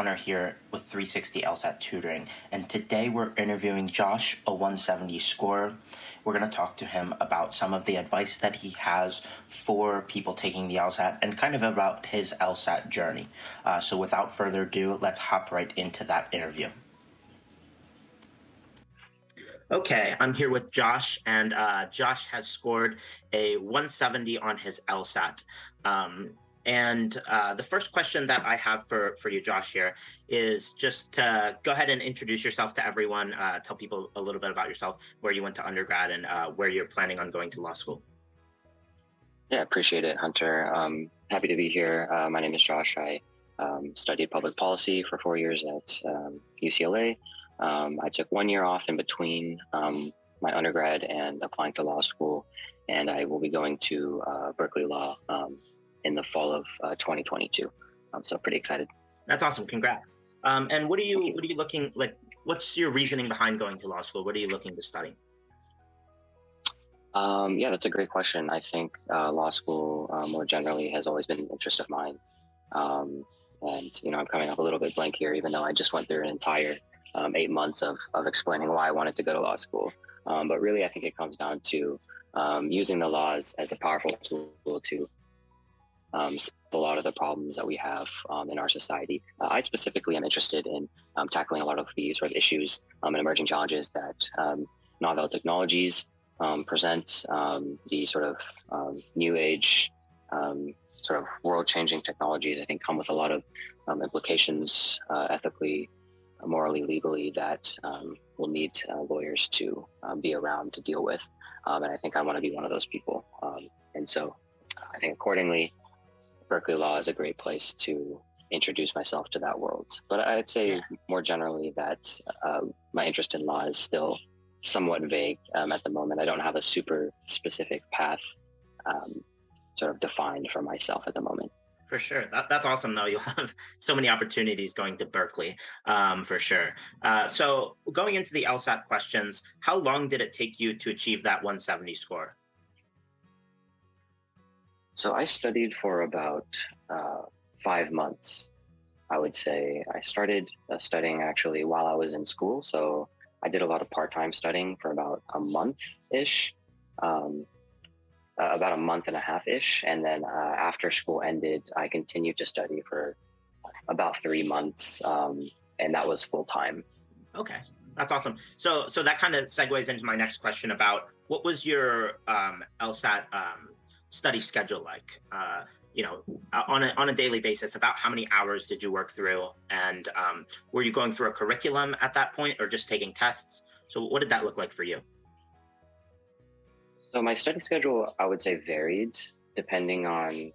Connor here with 360 LSAT Tutoring, and today we're interviewing Josh, a 170 scorer. We're going to talk to him about some of the advice that he has for people taking the LSAT and kind of about his LSAT journey. So without further ado, let's hop right into that interview. Okay, I'm here with Josh, and Josh has scored a 170 on his LSAT. And the first question that I have for you, Josh, here is just to go ahead and introduce yourself to everyone, tell people a little bit about yourself, where you went to undergrad, and where you're planning on going to law school. Yeah, appreciate it, Hunter. Happy to be here. My name is Josh. I studied public policy for 4 years at UCLA. I took 1 year off in between my undergrad and applying to law school, and I will be going to Berkeley Law in the fall of 2022. So pretty excited. That's awesome. Congrats. And what are you looking like? What's your reasoning behind going to law school? What are you looking to study? Yeah, that's a great question. I think law school more generally has always been an interest of mine. And, I'm coming up a little bit blank here, even though I just went through an entire 8 months of explaining why I wanted to go to law school. But really, I think it comes down to using the laws as a powerful tool to solve a lot of the problems that we have in our society. I specifically am interested in tackling a lot of the sort of issues and emerging challenges that novel technologies present, the sort of new age sort of world-changing technologies, I think, come with a lot of implications ethically, morally, legally, that will need lawyers to be around to deal with. And I think I want to be one of those people. And so I think accordingly, Berkeley Law is a great place to introduce myself to that world. But I'd say more generally that my interest in law is still somewhat vague at the moment. I don't have a super specific path sort of defined for myself at the moment. For sure. That's awesome, though. You'll have so many opportunities going to Berkeley, for sure. So going into the LSAT questions, how long did it take you to achieve that 170 score? So I studied for about 5 months, I would say. I started studying actually while I was in school. So I did a lot of part-time studying for about a month-ish, about a month and a half-ish. And then after school ended, I continued to study for about 3 months. And that was full-time. Okay, that's awesome. So that kind of segues into my next question about what was your LSAT study schedule like? On a daily basis, about how many hours did you work through? And were you going through a curriculum at that point or just taking tests? So what did that look like for you? So my study schedule, I would say, varied depending on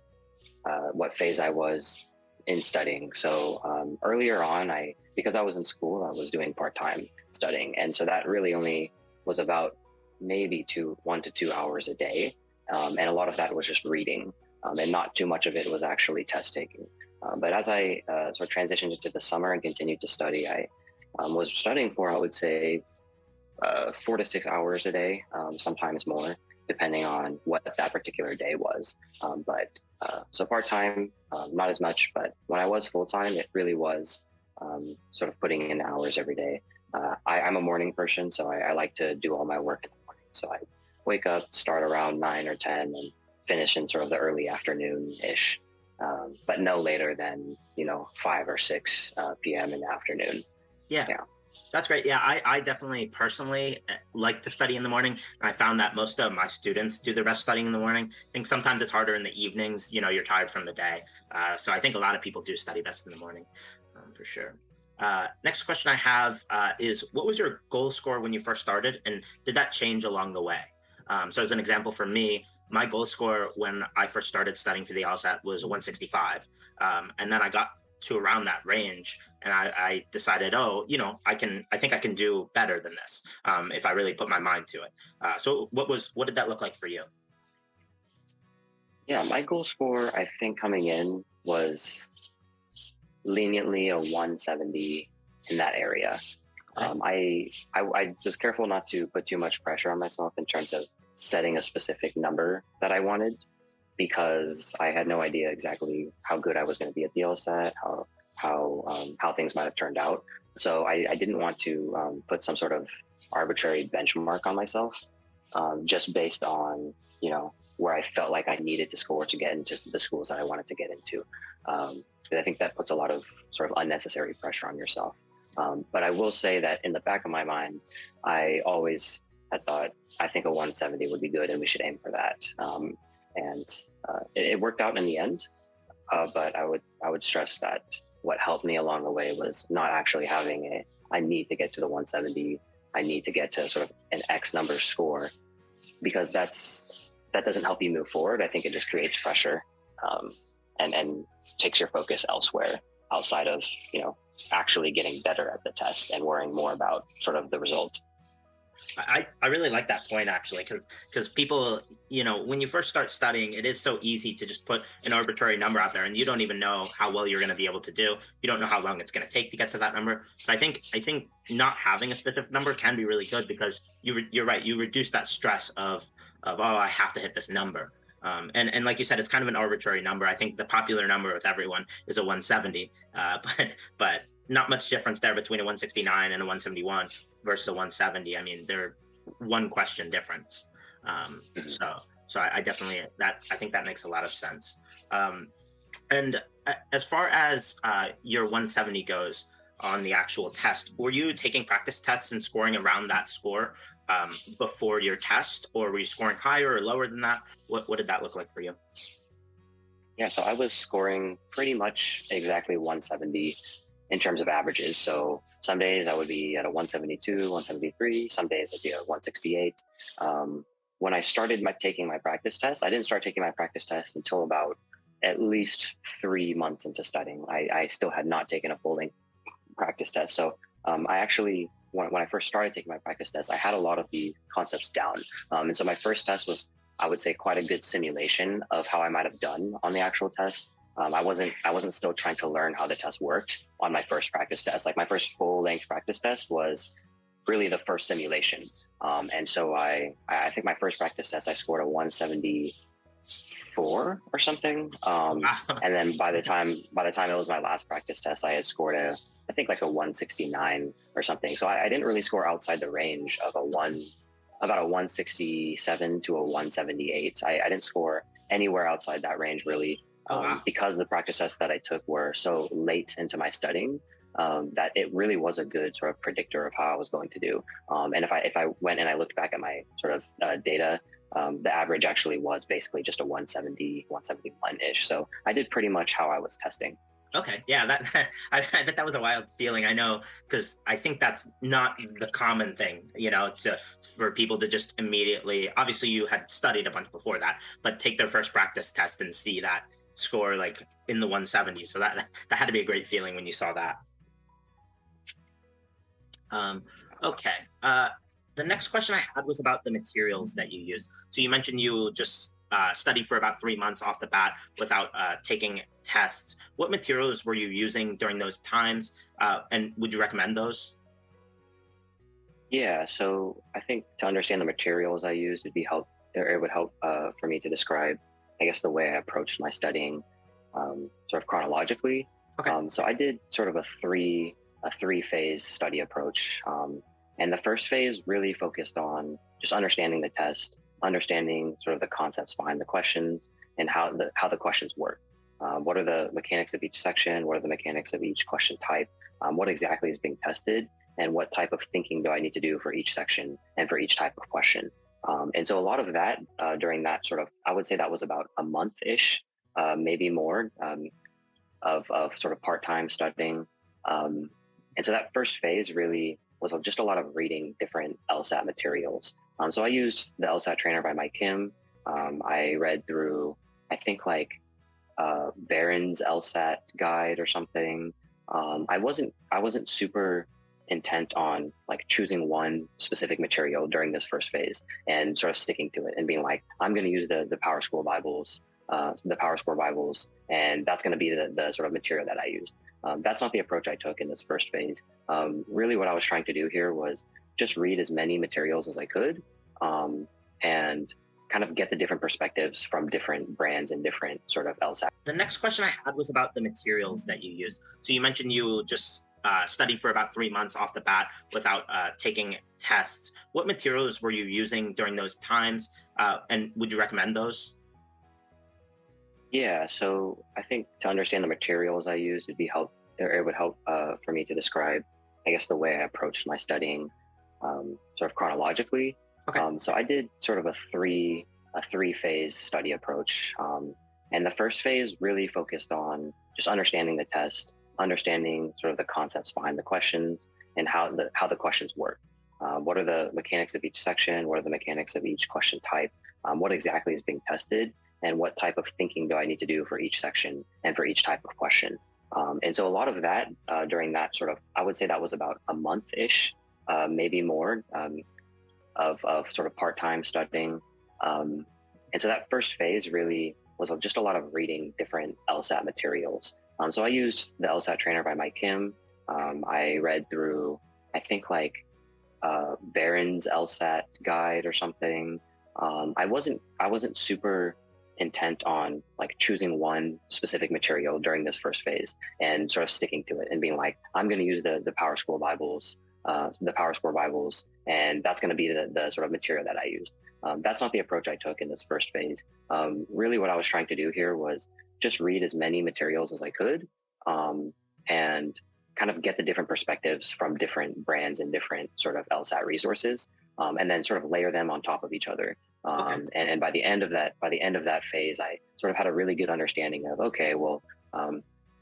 what phase I was in studying. So earlier on, because I was in school, I was doing part-time studying. And so that really only was about maybe 1 to 2 hours a day. And a lot of that was just reading, and not too much of it was actually test taking. But as I sort of transitioned into the summer and continued to study, I was studying for, I would say, 4 to 6 hours a day, sometimes more, depending on what that particular day was. So part-time, not as much, but when I was full-time, it really was sort of putting in hours every day. I'm a morning person, so I like to do all my work in the morning. So I wake up, start around 9 or 10, and finish in sort of the early afternoon-ish, but no later than 5 or 6 p.m. in the afternoon. Yeah. That's great. Yeah, I definitely personally like to study in the morning. I found that most of my students do their best studying in the morning. I think sometimes it's harder in the evenings. You're tired from the day. So I think a lot of people do study best in the morning, for sure. Next question I have is, what was your goal score when you first started, and did that change along the way? So as an example for me, my goal score when I first started studying for the LSAT was 165. And then I got to around that range and I decided, I think I can do better than this if I really put my mind to it. So what did that look like for you? Yeah, my goal score, I think coming in was leniently a 170 in that area. I was careful not to put too much pressure on myself in terms of setting a specific number that I wanted, because I had no idea exactly how good I was going to be at the LSAT, how how things might have turned out. So I didn't want to put some sort of arbitrary benchmark on myself, just based on, where I felt like I needed to score to get into the schools that I wanted to get into. I think that puts a lot of sort of unnecessary pressure on yourself. But I will say that in the back of my mind, I always had thought, I think a 170 would be good and we should aim for that. It worked out in the end. But I would stress that what helped me along the way was not actually having I need to get to the 170. I need to get to sort of an X number score, because that doesn't help you move forward. I think it just creates pressure, and takes your focus elsewhere outside of, actually getting better at the test and worrying more about sort of the result. I really like that point, actually, because people, when you first start studying, it is so easy to just put an arbitrary number out there, and you don't even know how well you're going to be able to do. You don't know how long it's going to take to get to that number. So I think not having a specific number can be really good, because you're right, you reduce that stress of oh, I have to hit this number. And like you said, it's kind of an arbitrary number. I think the popular number with everyone is a 170, but not much difference there between a 169 and a 171 versus a 170. I mean, they're one question difference. So I definitely, I think that makes a lot of sense. And as far as your 170 goes on the actual test, were you taking practice tests and scoring around that score before your test, or were you scoring higher or lower than that? What did that look like for you? Yeah, so I was scoring pretty much exactly 170 in terms of averages. So some days I would be at a 172, 173. Some days I'd be at 168. When I started taking my practice test, I didn't start taking my practice test until about at least 3 months into studying. I still had not taken a full-length practice test. So I actually, when I first started taking my practice test, I had a lot of the concepts down. And so my first test was, I would say, quite a good simulation of how I might have done on the actual test. I wasn't still trying to learn how the test worked on my first practice test. Like, my first full length practice test was really the first simulation. And so I think my first practice test, I scored a 174 or something. And then by the time it was my last practice test, I had scored I think like a 169 or something. So I didn't really score outside the range of about a 167 to a 178. I didn't score anywhere outside that range, really. Because the practice tests that I took were so late into my studying, that it really was a good sort of predictor of how I was going to do. And if I went and I looked back at my sort of data, the average actually was basically just a 170, 171-ish. So I did pretty much how I was testing. Okay, yeah, I bet that was a wild feeling. I know, because I think that's not the common thing, for people to just immediately. Obviously, you had studied a bunch before that, but take their first practice test and see that score like in the 170s. So that had to be a great feeling when you saw that. Okay. The next question I had was about the materials that you use. So you mentioned you just studied for about 3 months off the bat without taking tests. What materials were you using during those times? And would you recommend those? Yeah, so I think to understand the materials I used, it would help for me to describe, I guess, the way I approached my studying, sort of chronologically. Okay. So I did sort of a three-phase study approach. And the first phase really focused on just understanding the test, understanding sort of the concepts behind the questions and how the questions work. What are the mechanics of each section? What are the mechanics of each question type? What exactly is being tested? And what type of thinking do I need to do for each section and for each type of question? And so a lot of that during that sort of, I would say that was about a month-ish, maybe more, of sort of part-time studying. And so that first phase really was just a lot of reading different LSAT materials. So I used the LSAT Trainer by Mike Kim. I read through, I think, like Barron's LSAT guide or something. I wasn't super intent on like choosing one specific material during this first phase and sort of sticking to it and being like, I'm going to use the PowerSchool Bibles, and that's going to be the sort of material that I used. That's not the approach I took in this first phase. Really what I was trying to do here was just read as many materials as I could, and kind of get the different perspectives from different brands and different sort of LSAT. The next question I had was about the materials that you use. So you mentioned you just study for about 3 months off the bat without taking tests. What materials were you using during those times, and would you recommend those? Yeah, so I think to understand the materials I use would be help, or it would help for me to describe, I guess, the way I approached my studying, sort of chronologically. Okay. So I did sort of a three phase study approach, and the first phase really focused on just understanding the test, understanding sort of the concepts behind the questions, and how the questions work. What are the mechanics of each section? What are the mechanics of each question type? What exactly is being tested? And what type of thinking do I need to do for each section and for each type of question? And so a lot of that during that sort of, I would say that was about a month ish, maybe more, of sort of part-time studying. And so that first phase really was just a lot of reading different LSAT materials. So I used the LSAT Trainer by Mike Kim. I read through, I think, like Barron's LSAT guide or something. I wasn't super intent on like choosing one specific material during this first phase and sort of sticking to it and being like, I'm going to use the Power Score Bibles, and that's going to be the sort of material that I used. That's not the approach I took in this first phase. Really, what I was trying to do here was just read as many materials as I could, and kind of get the different perspectives from different brands and different sort of LSAT resources, and then sort of layer them on top of each other. Okay. And by the end of that phase, I sort of had a really good understanding of, okay, well,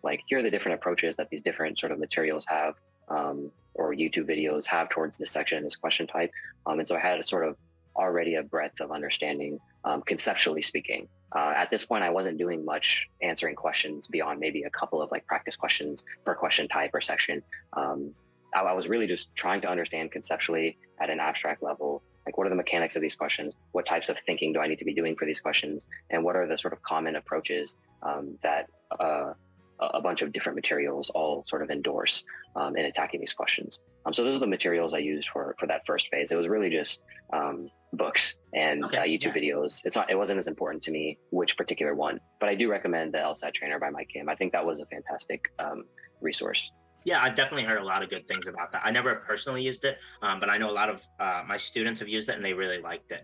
like here are the different approaches that these different sort of materials have, or YouTube videos have towards this section, this question type. And so I had a sort of already a breadth of understanding, conceptually speaking. At this point, I wasn't doing much answering questions beyond maybe a couple of like practice questions per question type or section. I was really just trying to understand conceptually at an abstract level, like what are the mechanics of these questions? What types of thinking do I need to be doing for these questions? And what are the sort of common approaches that a bunch of different materials all sort of endorse in attacking these questions? So those are the materials I used for that first phase. It was really just books and Okay. YouTube Yeah. videos. It wasn't as important to me which particular one, but I do recommend the LSAT Trainer by Mike Kim. I think that was a fantastic resource. Yeah, I've definitely heard a lot of good things about that. I never personally used it, but I know a lot of my students have used it and they really liked it.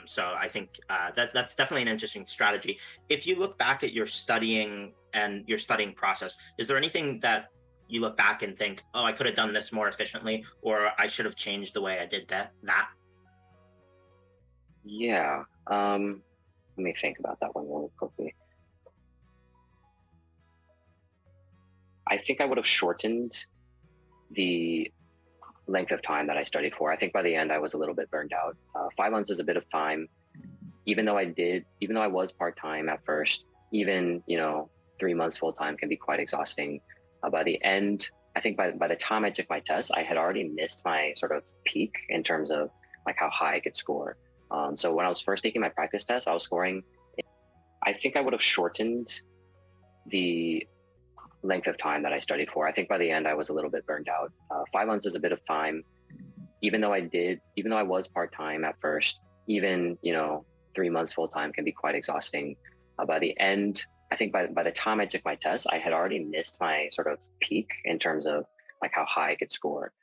So I think that's definitely an interesting strategy. If you look back at your studying and your studying process, is there anything that you look back and think, oh, I could have done this more efficiently, or I should have changed the way I did that? Yeah. Let me think about that one really quickly. I think I would have shortened the length of time that I studied for. I think by the end I was a little bit burned out. 5 months is a bit of time, even though I was part time at first. Even 3 months full time can be quite exhausting. By the end, I think by the time I took my test, I had already missed my sort of peak in terms of like how high I could score. So when I was first taking my practice test, I was scoring. I think I would have shortened the length of time that I studied for. I think by the end I was a little bit burned out. 5 months is a bit of time, even though I was part time at first. Even 3 months full time can be quite exhausting. By the end, I think by the time I took my test, I had already missed my sort of peak in terms of like how high I could score.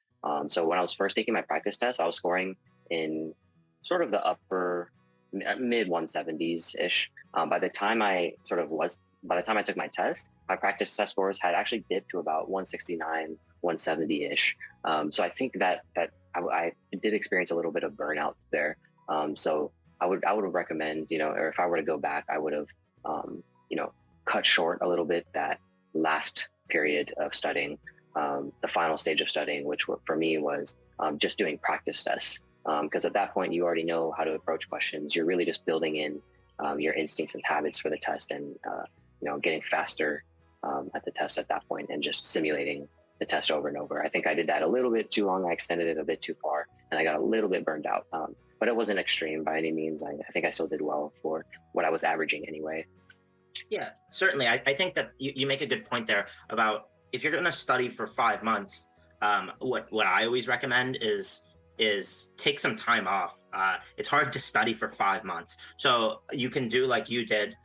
So when I was first taking my practice test, I was scoring in sort of the upper mid 170s ish. By the time I took my test, my practice test scores had actually dipped to about 169, 170 ish. So I think that I did experience a little bit of burnout there. So I would recommend, or if I were to go back, I would have, cut short a little bit that last period of studying, the final stage of studying, which for me was just doing practice tests. Because at that point, you already know how to approach questions. You're really just building in your instincts and habits for the test, and getting faster at the test at that point, and just simulating the test over and over. I think I did that a little bit too long. I extended it a bit too far, and I got a little bit burned out. But it wasn't extreme by any means. I think I still did well for what I was averaging anyway. Yeah, certainly. I think that you make a good point there about if you're going to study for 5 months, what I always recommend is is take some time off. It's hard to study for 5 months, so you can do like you did,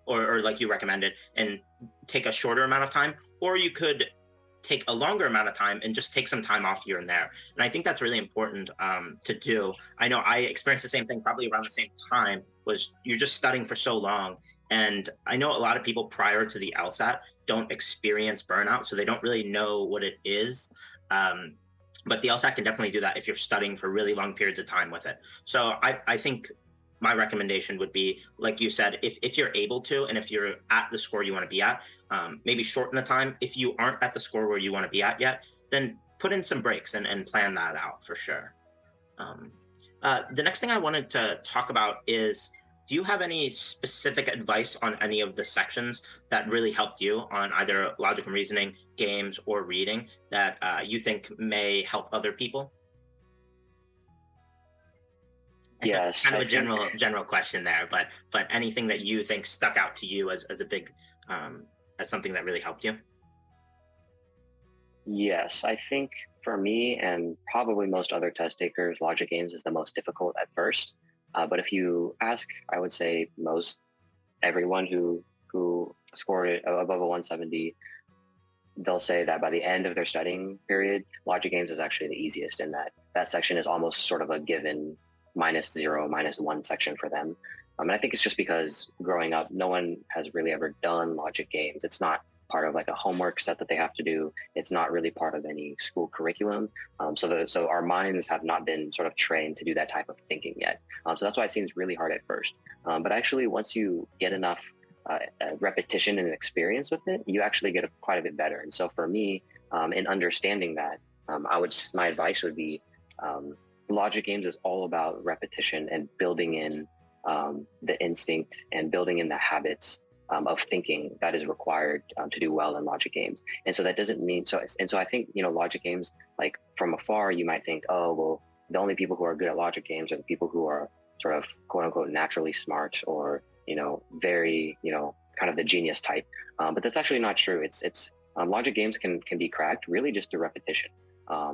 or like you recommended, and take a shorter amount of time, or you could take a longer amount of time and just take some time off here and there. And I think that's really important to do. I know I experienced the same thing probably around the same time. Was you're just studying for so long, and I know a lot of people prior to the LSAT don't experience burnout, so they don't really know what it is. Um, but the LSAT can definitely do that if you're studying for really long periods of time with it. So I think my recommendation would be, like you said, if you're able to, and if you're at the score you want to be at, maybe shorten the time. If you aren't at the score where you want to be at yet, then put in some breaks and plan that out for sure. Um, the next thing I wanted to talk about is, do you have any specific advice on any of the sections that really helped you on either logic and reasoning, games, or reading that you think may help other people? Yes, Kind of I a think general question there, but anything that you think stuck out to you as a big as something that really helped you? yes, I think for me and probably most other test takers, logic games is the most difficult at first. But if you ask, I would say most everyone who scored it above a 170, they'll say that by the end of their studying period, logic games is actually the easiest, and that section is almost sort of a given -0, -1 section for them. And I think it's just because growing up, no one has really ever done logic games. It's not part of like a homework set that they have to do. It's not really part of any school curriculum. So our minds have not been sort of trained to do that type of thinking yet. So that's why it seems really hard at first. But actually, once you get enough repetition and experience with it, you actually get quite a bit better. And so for me, in understanding that, my advice would be, logic games is all about repetition and building in the instinct and building in the habits of thinking that is required to do well in logic games. And so that doesn't mean so. And so I think, logic games, like from afar, you might think, oh well, the only people who are good at logic games are the people who are sort of quote unquote naturally smart, or very kind of the genius type. But that's actually not true. It's logic games can be cracked really just through repetition.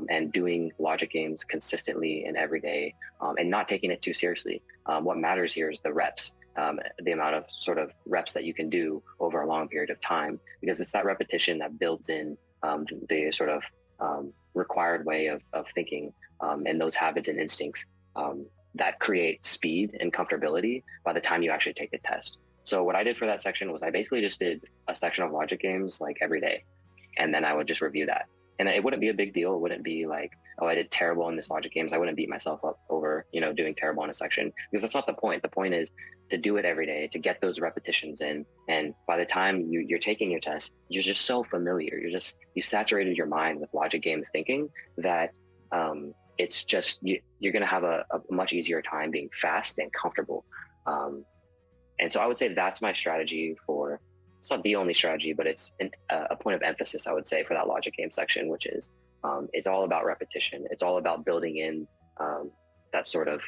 And doing logic games consistently and every day, and not taking it too seriously. What matters here is the reps, the amount of sort of reps that you can do over a long period of time, because it's that repetition that builds in the sort of required way of thinking, and those habits and instincts that create speed and comfortability by the time you actually take the test. So what I did for that section was I basically just did a section of logic games like every day, and then I would just review that. And it wouldn't be a big deal. It wouldn't be like, oh, I did terrible in this logic games. I wouldn't beat myself up over, doing terrible in a section, because that's not the point. The point is to do it every day, to get those repetitions in. And by the time you're taking your test, you're just so familiar. You saturated your mind with logic games thinking that it's just, you're going to have a much easier time being fast and comfortable. And so I would say that's my strategy for, it's not the only strategy, but it's a point of emphasis, I would say, for that logic game section, which is it's all about repetition. It's all about building in that sort of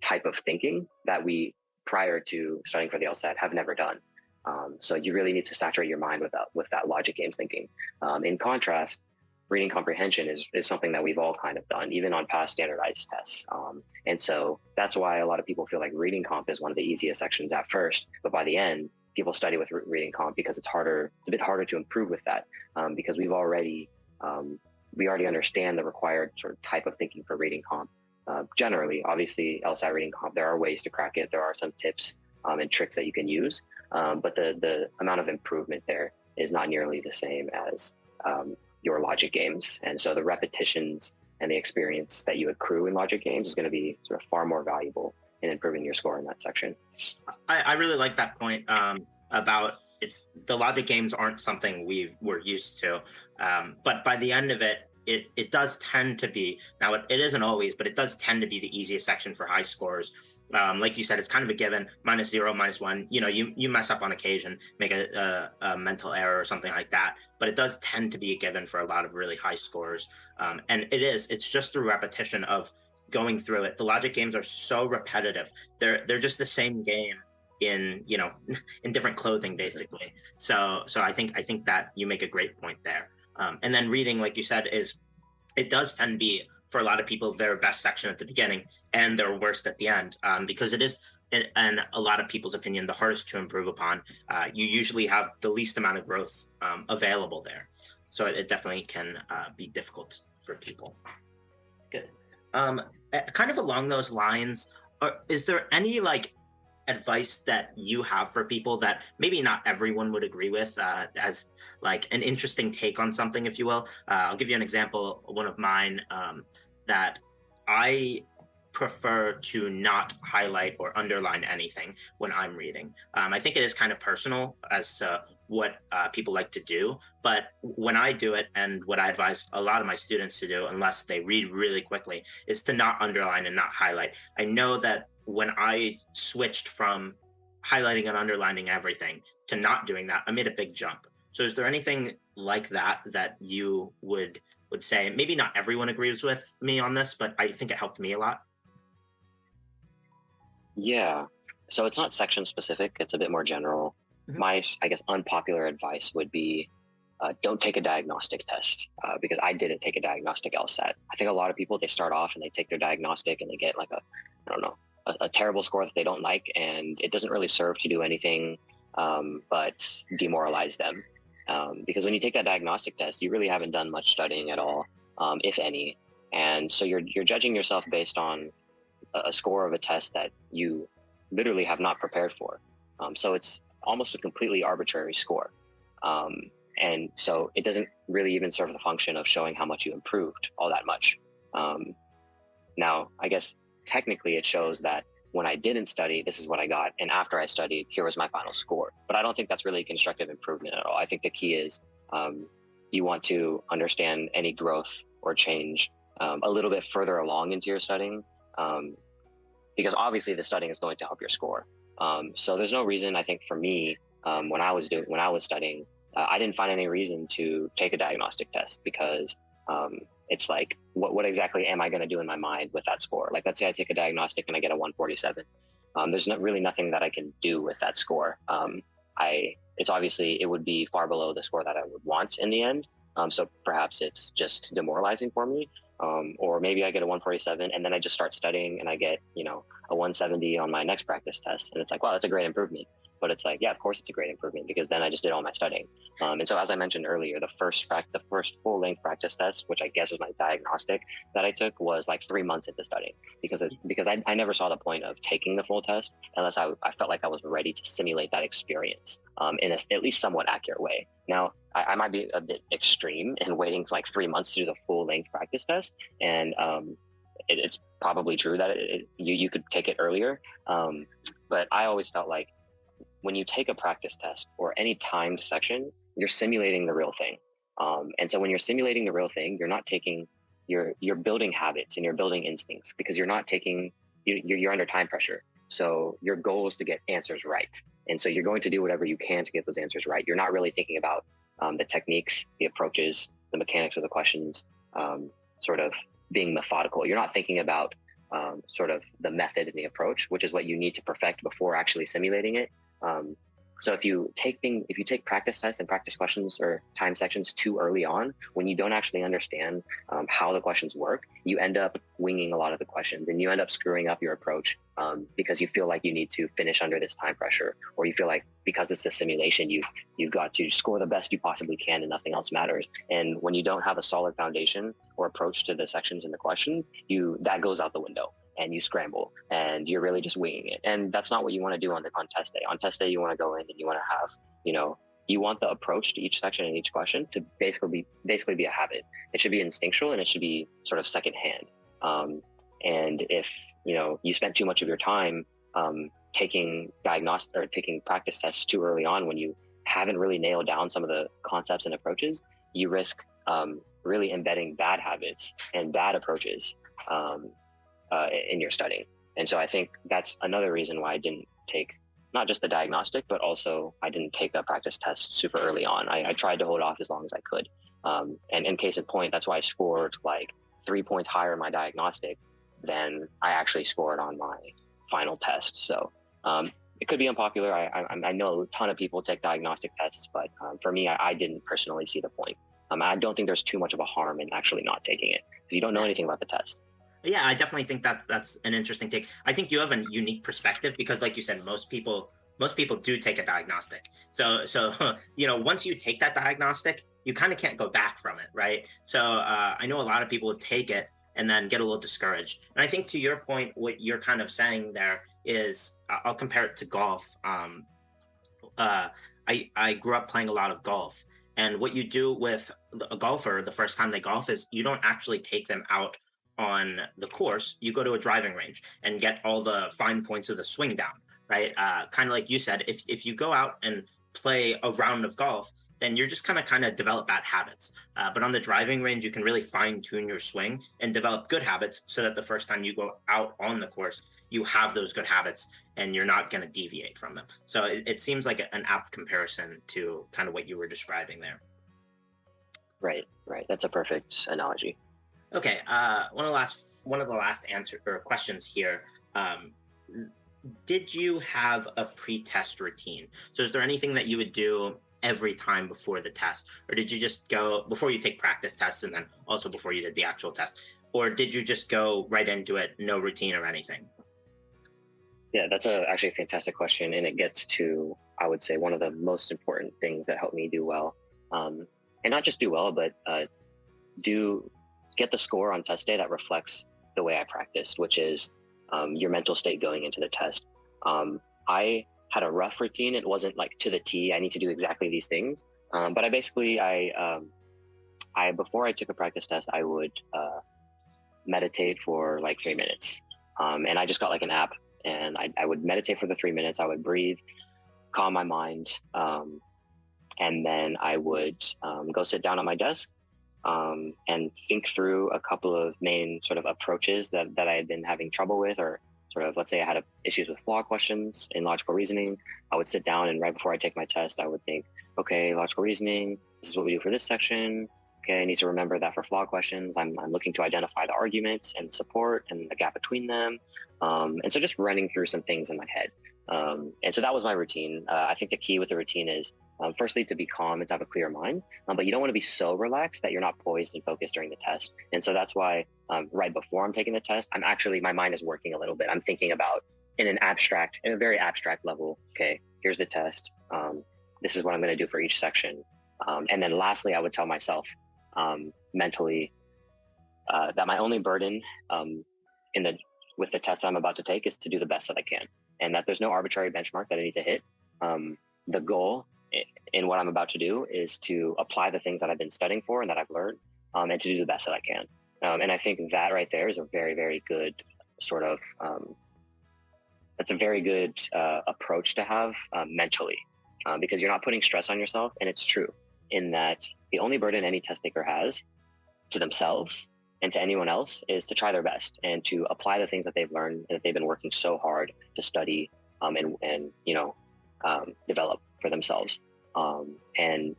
type of thinking that we, prior to studying for the LSAT, have never done. So you really need to saturate your mind with that logic games thinking. In contrast, reading comprehension is something that we've all kind of done, even on past standardized tests. And so that's why a lot of people feel like reading comp is one of the easiest sections at first, but by the end, people study with reading comp because it's a bit harder to improve with that, because we already understand the required sort of type of thinking for reading comp. Generally, obviously, LSAT reading comp, there are ways to crack it. There are some tips and tricks that you can use, but the amount of improvement there is not nearly the same as your logic games. And so the repetitions and the experience that you accrue in logic games is going to be sort of far more valuable in improving your score in that section. I really like that point about the logic games aren't something we're used to, but by the end of it, it does tend to be, now it isn't always, but it does tend to be the easiest section for high scores. Like you said, it's kind of a given, -0, -1. You mess up on occasion, make a mental error or something like that, but it does tend to be a given for a lot of really high scores. And it's just through repetition of going through it. The logic games are so repetitive. They're just the same game in in different clothing, basically. So I think that you make a great point there. And then reading, like you said, it does tend to be for a lot of people, their best section at the beginning and their worst at the end, because it is, in a lot of people's opinion, the hardest to improve upon. You usually have the least amount of growth available there. So it definitely can be difficult for people. Good. Kind of along those lines, is there any like advice that you have for people that maybe not everyone would agree with, as like an interesting take on something, if you will? I'll give you an example. One of mine, that I prefer to not highlight or underline anything when I'm reading. I think it is kind of personal as to what people like to do, but when I do it, and what I advise a lot of my students to do, unless they read really quickly, is to not underline and not highlight. I know that when I switched from highlighting and underlining everything to not doing that, I made a big jump. So is there anything like that that you would say? Maybe not everyone agrees with me on this, but I think it helped me a lot. Yeah. So it's not section specific. It's a bit more general. Mhm. My, I guess, unpopular advice would be don't take a diagnostic test, because I didn't take a diagnostic LSAT. I think a lot of people, they start off and they take their diagnostic and they get like I don't know, a terrible score that they don't like, and it doesn't really serve to do anything but demoralize them. Because when you take that diagnostic test, you really haven't done much studying at all, if any. And so you're judging yourself based on a score of a test that you literally have not prepared for. So it's almost a completely arbitrary score. And so it doesn't really even serve the function of showing how much you improved all that much. Now, I guess technically it shows that when I didn't study, this is what I got. And after I studied, here was my final score. But I don't think that's really constructive improvement at all. I think the key is you want to understand any growth or change a little bit further along into your studying. Because obviously the studying is going to help your score. So there's no reason, I think, for me, when I was studying, I didn't find any reason to take a diagnostic test, because it's like, what exactly am I going to do in my mind with that score? Like, let's say I take a diagnostic and I get a 147. There's not really nothing that I can do with that score. It's obviously, it would be far below the score that I would want in the end. So perhaps it's just demoralizing for me. Or maybe I get a 147 and then I just start studying and I get, a 170 on my next practice test. And it's like, wow, that's a great improvement. But it's like, yeah, of course it's a great improvement, because then I just did all my studying. And so, as I mentioned earlier, the first full length practice test, which I guess was my diagnostic that I took, was like 3 months into studying, because I never saw the point of taking the full test unless I felt like I was ready to simulate that experience in at least somewhat accurate way. Now, I might be a bit extreme in waiting for like 3 months to do the full length practice test. And it's probably true that you could take it earlier. But I always felt like when you take a practice test or any timed section, you're simulating the real thing. And so when you're simulating the real thing, you're not taking, you're building habits and you're building instincts, because you're not taking, you're under time pressure. So your goal is to get answers right. And so you're going to do whatever you can to get those answers right. You're not really thinking about the techniques, the approaches, the mechanics of the questions, sort of being methodical. You're not thinking about sort of the method and the approach, which is what you need to perfect before actually simulating it. So if you take practice tests and practice questions or time sections too early on, when you don't actually understand how the questions work, you end up winging a lot of the questions and you end up screwing up your approach because you feel like you need to finish under this time pressure, or you feel like because it's a simulation, you've got to score the best you possibly can and nothing else matters. And when you don't have a solid foundation or approach to the sections and the questions, that goes out the window. And you scramble and you're really just winging it. And that's not what you want to do on test day. On test day, you want to go in and you want to have, you want the approach to each section and each question to basically be a habit. It should be instinctual and it should be sort of secondhand. And if, you spent too much of your time taking practice tests too early on, when you haven't really nailed down some of the concepts and approaches, you risk really embedding bad habits and bad approaches in your studying. And so I think that's another reason why I didn't take not just the diagnostic, but also I didn't take a practice test super early on. I tried to hold off as long as I could. And in case in point, that's why I scored like 3 points higher in my diagnostic than I actually scored on my final test. So it could be unpopular. I know a ton of people take diagnostic tests, but for me, I didn't personally see the point. I don't think there's too much of a harm in actually not taking it because you don't know Yeah. anything about the test. Yeah, I definitely think that's an interesting take. I think you have a unique perspective because, like you said, most people do take a diagnostic. So once you take that diagnostic, you kind of can't go back from it, right? So I know a lot of people would take it and then get a little discouraged. And I think to your point, what you're kind of saying there is, I'll compare it to golf. Uh, I grew up playing a lot of golf, and what you do with a golfer the first time they golf is you don't actually take them out on the course. You go to a driving range and get all the fine points of the swing down, right? Kind of like you said, if you go out and play a round of golf, then you're just kind of develop bad habits. But on the driving range, you can really fine tune your swing and develop good habits so that the first time you go out on the course, you have those good habits and you're not going to deviate from them. So it seems like an apt comparison to kind of what you were describing there. Right, right. That's a perfect analogy. Okay, one of the last answer or questions here. Um, did you have a pre-test routine? So is there anything that you would do every time before the test, or did you just go before you take practice tests and then also before you did the actual test, or did you just go right into it, no routine or anything? Yeah, that's actually a fantastic question, and it gets to, I would say, one of the most important things that helped me do well, um, and not just do well, but do get the score on test day that reflects the way I practiced, which is your mental state going into the test. I had a rough routine. It wasn't like to the T. I need to do exactly these things, but I before I took a practice test, I would meditate for like 3 minutes, and I just got like an app, and I would meditate for the 3 minutes. I would breathe, calm my mind, and then I would go sit down at my desk and think through a couple of main sort of approaches that I had been having trouble with, or sort of, let's say I had issues with flaw questions in logical reasoning. I would sit down, and right before I take my test, I would think, okay, logical reasoning, this is what we do for this section. Okay, I need to remember that for flaw questions, I'm looking to identify the arguments and support and the gap between them. And so just running through some things in my head. And so that was my routine. I think the key with the routine is, firstly, to be calm and to have a clear mind, but you don't want to be so relaxed that you're not poised and focused during the test. And so that's why right before I'm taking the test, my mind is working a little bit. I'm thinking about in a very abstract level, okay, here's the test. This is what I'm going to do for each section. And then lastly, I would tell myself mentally that my only burden in the with the test I'm about to take is to do the best that I can, and that there's no arbitrary benchmark that I need to hit. The goal in what I'm about to do is to apply the things that I've been studying for and that I've learned, and to do the best that I can. And I think that right there is a very, very good sort of, that's a very good approach to have mentally, because you're not putting stress on yourself. And it's true in that the only burden any test taker has to themselves and to anyone else is to try their best and to apply the things that they've learned and that they've been working so hard to study, and develop for themselves. And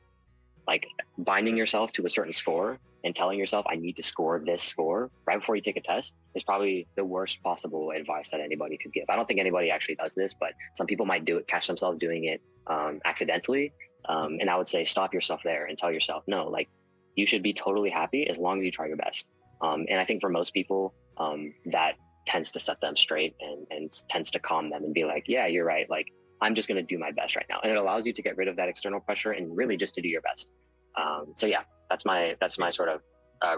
like binding yourself to a certain score and telling yourself I need to score this score right before you take a test is probably the worst possible advice that anybody could give. I don't think anybody actually does this, but some people might do it, catch themselves doing it accidentally. And I would say stop yourself there and tell yourself, no, like you should be totally happy as long as you try your best. And I think for most people, that tends to set them straight and tends to calm them and be like, yeah, you're right. Like, I'm just going to do my best right now. And it allows you to get rid of that external pressure and really just to do your best. So yeah, that's my sort of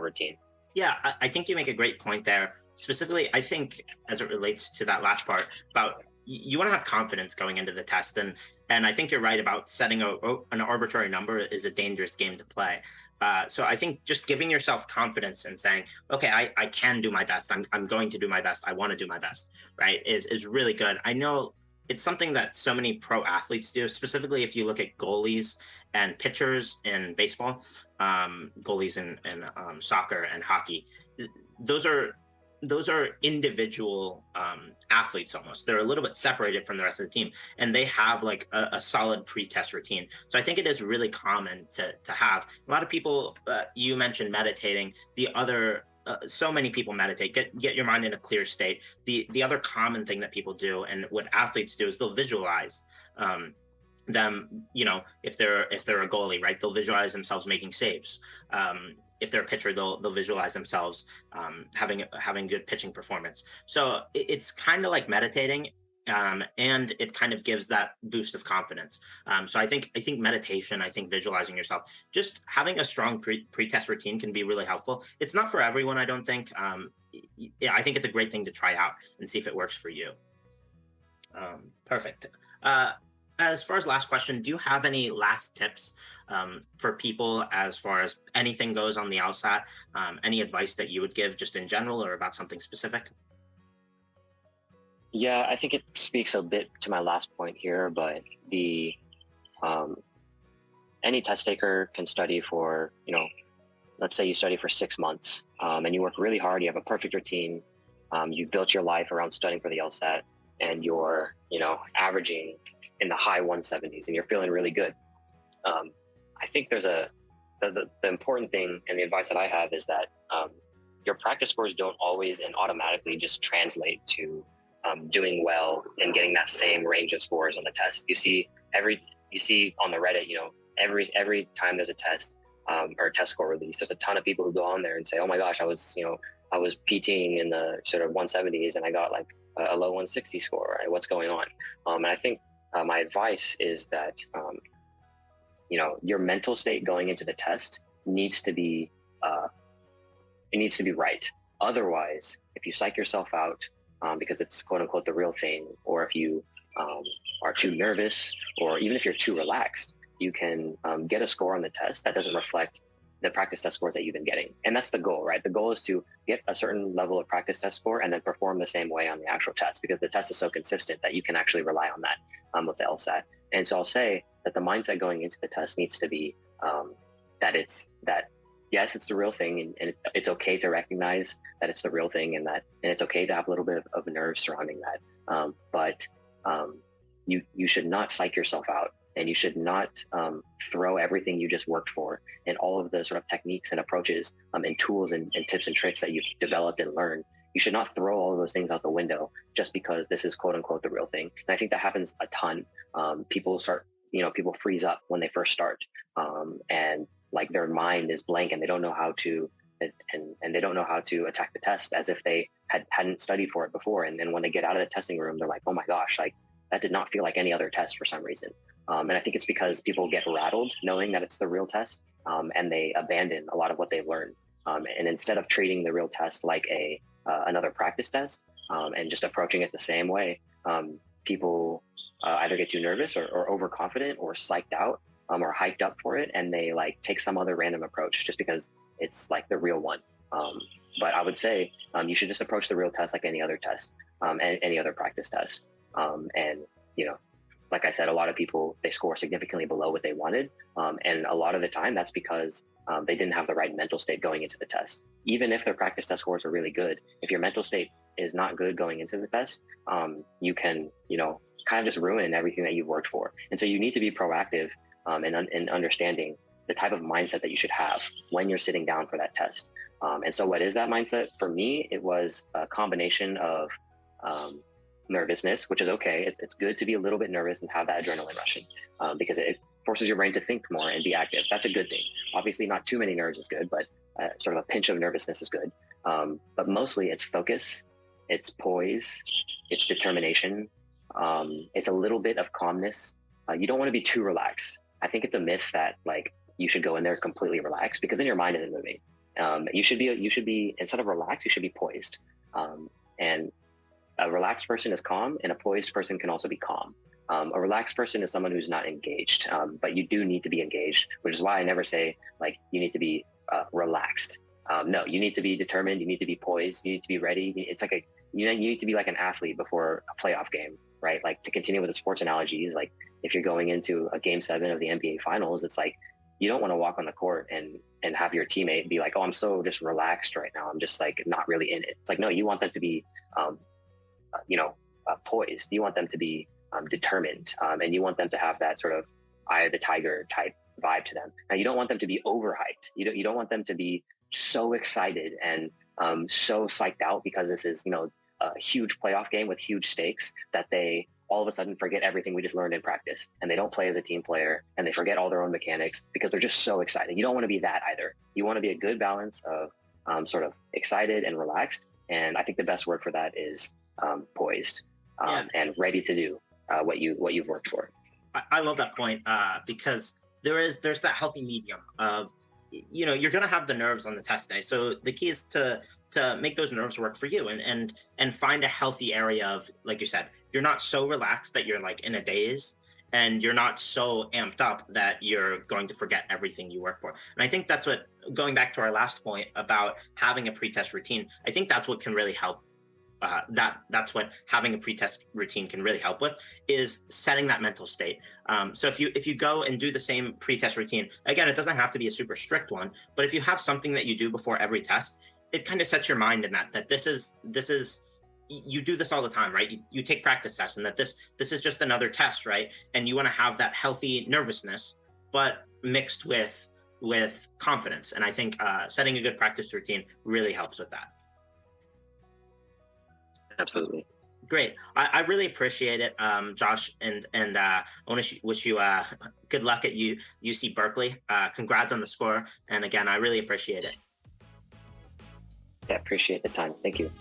routine. Yeah, I think you make a great point there. Specifically, I think as it relates to that last part about you want to have confidence going into the test, and I think you're right about setting an arbitrary number is a dangerous game to play. So I think just giving yourself confidence and saying, okay, I can do my best. I'm going to do my best. I want to do my best, right? Is really good. I know it's something that so many pro athletes do, specifically if you look at goalies and pitchers in baseball, goalies in soccer and hockey. Those are individual athletes almost. They're a little bit separated from the rest of the team, and they have like a solid pre-test routine. So I think it is really common to have. A lot of people, you mentioned meditating. So many people meditate, get your mind in a clear state. The other common thing that people do and what athletes do is they'll visualize them, if they're a goalie, right, they'll visualize themselves making saves. If they're a pitcher, they'll visualize themselves having good pitching performance. So it's kind of like meditating, and it kind of gives that boost of confidence. So I think meditation, I think visualizing yourself, just having a strong pre-test routine can be really helpful. It's not for everyone, I don't think. Yeah, I think it's a great thing to try out and see if it works for you. Perfect. Uh, as far as last question, do you have any last tips for people as far as anything goes on the LSAT? Any advice that you would give just in general or about something specific? Yeah, I think it speaks a bit to my last point here, but the um, any test taker can study for, let's say you study for 6 months, and you work really hard. You have a perfect routine. You've built your life around studying for the LSAT, and you're, averaging in the high 170s, and you're feeling really good. I think the important thing, and the advice that I have is that your practice scores don't always and automatically just translate to doing well and getting that same range of scores on the test. You see on the Reddit, every time there's a test or a test score release, there's a ton of people who go on there and say, "Oh my gosh, I was PTing in the sort of 170s and I got like a low 160 score. Right? What's going on?" And I think my advice is that your mental state going into the test needs to be right. Otherwise, if you psych yourself out because it's quote unquote the real thing, or if you are too nervous, or even if you're too relaxed, you can get a score on the test that doesn't reflect the practice test scores that you've been getting. And that's the goal, right? The goal is to get a certain level of practice test score and then perform the same way on the actual test, because the test is so consistent that you can actually rely on that with the LSAT. And so I'll say that the mindset going into the test needs to be that yes, it's the real thing, and it's okay to recognize that it's the real thing, and it's okay to have a little bit of nerves surrounding that. But you should not psych yourself out, and you should not throw everything you just worked for and all of the sort of techniques and approaches and tools and tips and tricks that you've developed and learned. You should not throw all of those things out the window just because this is quote unquote the real thing. And I think that happens a ton. People freeze up when they first start, and like their mind is blank and they don't know how to and they don't know how to attack the test as if they hadn't studied for it before. And then when they get out of the testing room, they're like, "Oh my gosh, like that did not feel like any other test for some reason." And I think it's because people get rattled knowing that it's the real test, and they abandon a lot of what they've learned. And instead of treating the real test like another practice test, and just approaching it the same way, people either get too nervous or overconfident or psyched out, or hyped up for it, and they like take some other random approach just because it's like the real one. But I would say you should just approach the real test like any other test, and any other practice test. And like I said, a lot of people, they score significantly below what they wanted, and a lot of the time that's because they didn't have the right mental state going into the test. Even if their practice test scores are really good, if your mental state is not good going into the test, you can kind of just ruin everything that you've worked for. And so you need to be proactive in understanding the type of mindset that you should have when you're sitting down for that test. And so what is that mindset? For me, it was a combination of nervousness, which is okay. It's good to be a little bit nervous and have that adrenaline rushing, because it forces your brain to think more and be active. That's a good thing. Obviously, not too many nerves is good, but sort of a pinch of nervousness is good. But mostly it's focus, it's poise, it's determination. It's a little bit of calmness. You don't want to be too relaxed. I think it's a myth that like you should go in there completely relaxed, because then your mind isn't moving. You should be instead of relaxed, you should be poised. And a relaxed person is calm, and a poised person can also be calm. A relaxed person is someone who's not engaged, but you do need to be engaged, which is why I never say like you need to be relaxed. No, you need to be determined. You need to be poised. You need to be ready. It's like you need to be like an athlete before a playoff game, right? Like, to continue with the sports analogies, like if you're going into a game 7 of the NBA finals, it's like, you don't want to walk on the court and have your teammate be like, "Oh, I'm so just relaxed right now. I'm just like not really in it." It's like, no, you want them to be, poised. You want them to be determined, and you want them to have that sort of eye of the tiger type vibe to them. Now, you don't want them to be overhyped. You don't want them to be so excited and so psyched out because this is a huge playoff game with huge stakes that they all of a sudden forget everything we just learned in practice, and they don't play as a team player, and they forget all their own mechanics because they're just so excited. You don't want to be that either. You want to be a good balance of sort of excited and relaxed. And I think the best word for that is poised and ready to do what you've worked for. I love that point because there's that healthy medium of, you're going to have the nerves on the test day. So the key is to make those nerves work for you and find a healthy area of, like you said, you're not so relaxed that you're like in a daze, and you're not so amped up that you're going to forget everything you work for. And I think that's what, going back to our last point about having a pre-test routine, I think that's what can really help. That's what having a pre-test routine can really help with, is setting that mental state. So if you go and do the same pre-test routine, again, it doesn't have to be a super strict one, but if you have something that you do before every test, it kind of sets your mind in that this is you do this all the time, right? You take practice tests, and that this is just another test, right? And you want to have that healthy nervousness, but mixed with confidence. And I think setting a good practice routine really helps with that. Absolutely. Great. I really appreciate it, Josh, and I want to wish you good luck at UC Berkeley. Congrats on the score. And again, I really appreciate it. Yeah, appreciate the time. Thank you.